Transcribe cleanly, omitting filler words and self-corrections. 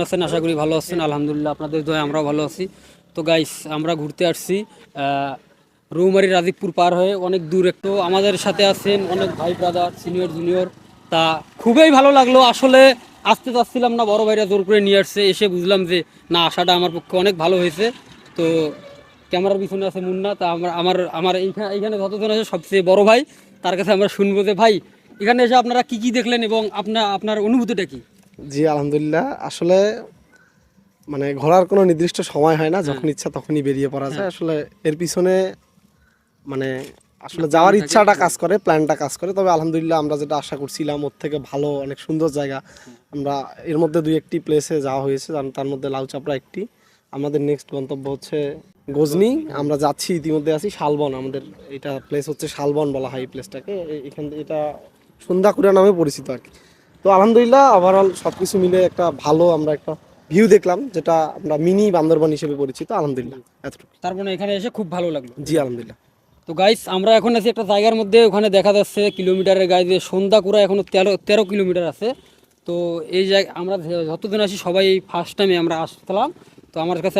আছেন? আশা করি ভালো আছেন। আলহামদুলিল্লাহ আপনাদের দোয়ায় আমরাও ভালো আছি। তো গাইস আমরা ঘুরতে আসছি রৌমারী রাজীবপুর পার হয়ে অনেক দূর। একটু আমাদের সাথে আছেন অনেক ভাই ব্রাদার সিনিয়র জুনিয়র। তা খুবই ভালো লাগলো আসলে। আসতে চাচ্ছিলাম না, বড় ভাইরা জোর করে নিয়ে আসছে, এসে বুঝলাম যে না, আসাটা আমার পক্ষে অনেক ভালো হয়েছে। তো ক্যামেরার পিছনে আছে মুন্না। তা আমার আমার আমার এইখানে এইখানে যতজন আছে সবচেয়ে বড় ভাই, তার কাছে আমরা শুনবো যে ভাই এখানে এসে আপনারা কি কি দেখলেন এবং আপনার আপনার অনুভূতিটা কি? জি আলহামদুলিল্লাহ। আসলে মানে ঘোরার কোনো নির্দিষ্ট সময় হয় না, যখন ইচ্ছা তখনই বেরিয়ে পড়া যায়। আসলে এর পিছনে মানে আসলে যাওয়ার ইচ্ছাটা কাজ করে, প্ল্যানটা কাজ করে। তবে আলহামদুলিল্লাহ আমরা যেটা আশা করছিলাম ওর থেকে ভালো, অনেক সুন্দর জায়গা। আমরা এর মধ্যে দুই একটি প্লেসে যাওয়া হয়েছে, তার মধ্যে লাউচাপড়া একটি। আমাদের নেক্সট গন্তব্য হচ্ছে গজনি। আমরা যাচ্ছি, ইতিমধ্যে আছি শালবন। আমাদের এটা প্লেস হচ্ছে শালবন বলা হয় এই প্লেসটাকে। এখান থেকে এটা সন্ধ্যাকুড়া নামে পরিচিত আর কি। তো আলহামদুলিল্লাহ ওভারঅল সব কিছু মিলে একটা ভালো আমরা একটা ভিউ দেখলাম, যেটা আমরা মিনি বান্দরবান হিসেবে পরিচিত। আলহামদুলিল্লাহ এতটুকু। তার মানে এখানে এসে খুব ভালো লাগলো। জি আলহামদুলিল্লাহ। তো গাইস আমরা এখন আছি একটা জায়গার মধ্যে, ওখানে দেখা যাচ্ছে কিলোমিটারের গায়ে যে সন্ধ্যাকুড়া এখনো 13 কিলোমিটার আছে। তো এই জায়গা আমরা যতদিন আসি সবাই ফার্স্ট টাইমে আমরা আসলাম। তো আমার কাছে